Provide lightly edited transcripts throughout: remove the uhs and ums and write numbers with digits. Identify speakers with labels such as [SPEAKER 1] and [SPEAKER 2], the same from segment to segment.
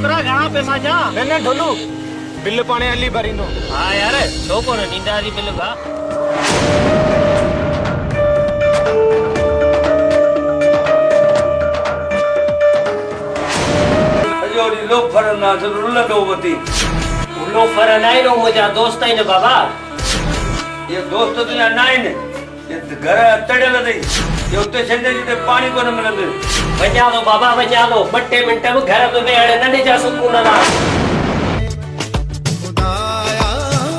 [SPEAKER 1] पुत्रा घणा पैसा जा
[SPEAKER 2] न ढोलू बिल पाणे हली भरींदो।
[SPEAKER 1] हाँ यार छो कोन नींदा जी बिल का
[SPEAKER 3] अजोरी लोफर ना जरूर लडो वती
[SPEAKER 1] लोफर नाई नो मुझा दोस्त है न बाबा
[SPEAKER 3] ये दोस्त तुझा नाई ने ये घर तड़ेल दई ये उते छंदे जिते पानी कोन मिलंदे
[SPEAKER 1] वञा लो बाबा वञा लो 2 मिंट में घर में वेहण नंढे जा सुकून ना
[SPEAKER 4] खुदाया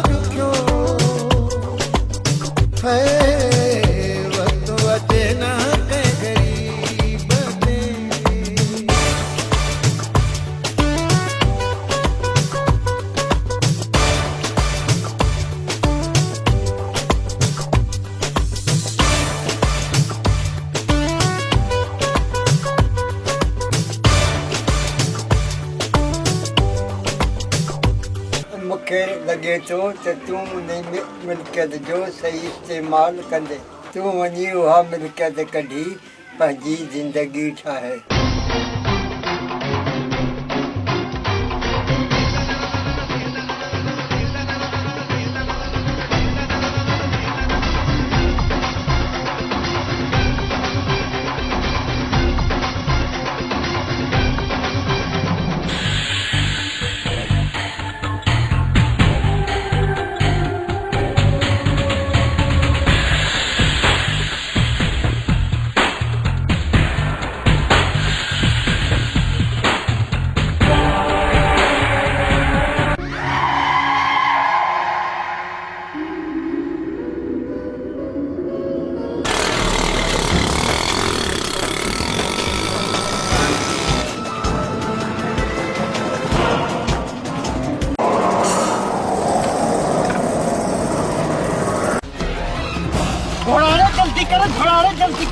[SPEAKER 4] क्यों है वक्त वते ना कह गरीब दे मूंखे लॻे थो त तूं उन मिल्कियत जो सही इस्तेमालु कंदे तूं वञी उहा मिल्कियत कढी पंहिंजी ज़िंदगी ठाहे।
[SPEAKER 1] जल्दी कर जल्दी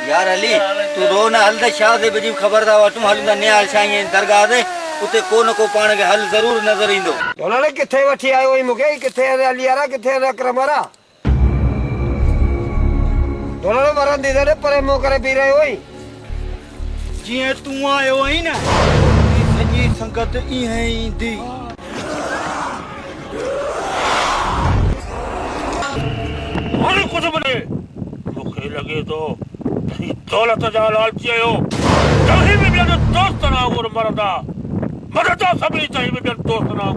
[SPEAKER 3] यार अली तू रो ना हल त शाह से बजी खबरदार वटू हलंदा निहाल साईं दरगाह ते उते को न को पाण के हल जरूर नजर इंदो।
[SPEAKER 2] दोलाले किथे वठी आयो ई मुके किथे अली यारा किथे अकरमरा दोलाले वरंदी दे परे मो करे पी रहे होई
[SPEAKER 3] जिए तू आयो ही ना सजी संगत ई है इंदी
[SPEAKER 5] और कुछ बने मुखे लगे तो दौलत जा लालची आयो कहीं भी मेरे दोस्त ना हो मरदा मरदा सभी चाहिए मेरे दोस्त ना हो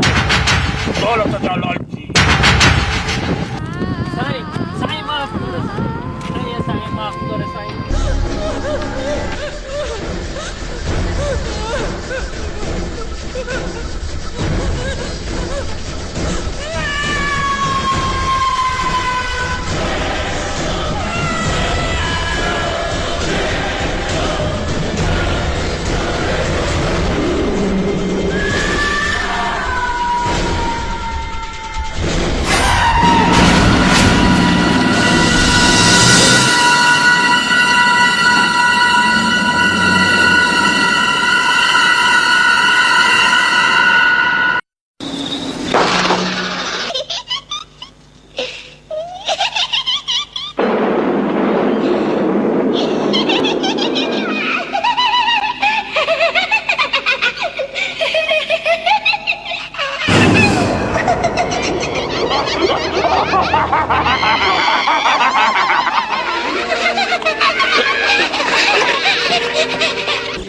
[SPEAKER 5] दौलत जा लालची
[SPEAKER 1] साईं साईं माफ करो साईं माफ करो साईं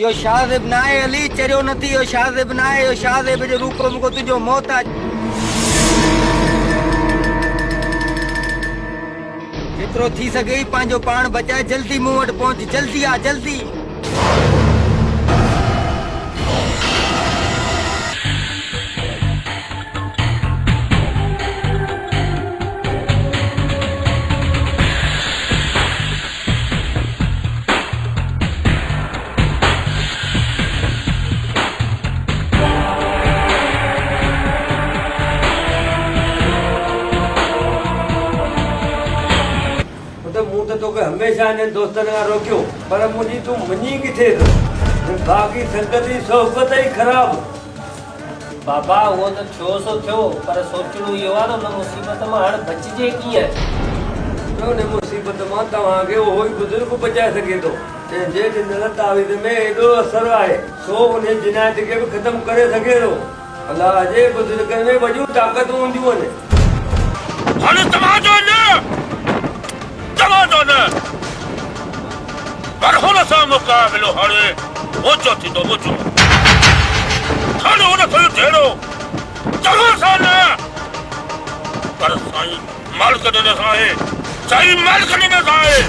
[SPEAKER 3] यो शाहज़ेब न आहे अली, चरियो नथी यो शाहज़ेब न आहे, यो शाहज़ेब जे रूप में को तुंहिंजो मोहताज। जेतिरो थी सघे पंहिंजो पाण बचाए, जल्दी मूं वटि पहुच, जल्दी आ जल्दी।
[SPEAKER 2] तोखे हमेशह हिननि दोस्तनि खां रोकियो, पर मुंहिंजी तूं मञी किथे थो? बाक़ी संगति सोहबत ई ख़राब।
[SPEAKER 1] बाबा उहो त थियो सो थियो, पर सोचणो इहो आहे त हुन मुसीबत मां हाणे बचिजे कीअं।
[SPEAKER 2] हुन मुसीबत मां तव्हांखे उहो ई बुज़ुर्ग बचाए सघे थो, जंहिंजे ॾिनल तावीज़ में एॾो असरु आहे, सो उन जिनायत खे बि ख़तमु करे सघे थो। अलाह जे बुज़ुर्गनि में वॾियूं ताक़तूं हूंदियूं आहिनि।
[SPEAKER 5] हाणे तव्हांजो पर हुन सां मुक़ाबिलो हाणे ओचो थींदो, मुझो हाणे हुन खे जहिड़ो तव्हां सां न, पर साईं मालिक ॾिन सां आहे, साईं मालिक ॾिन सां आहे।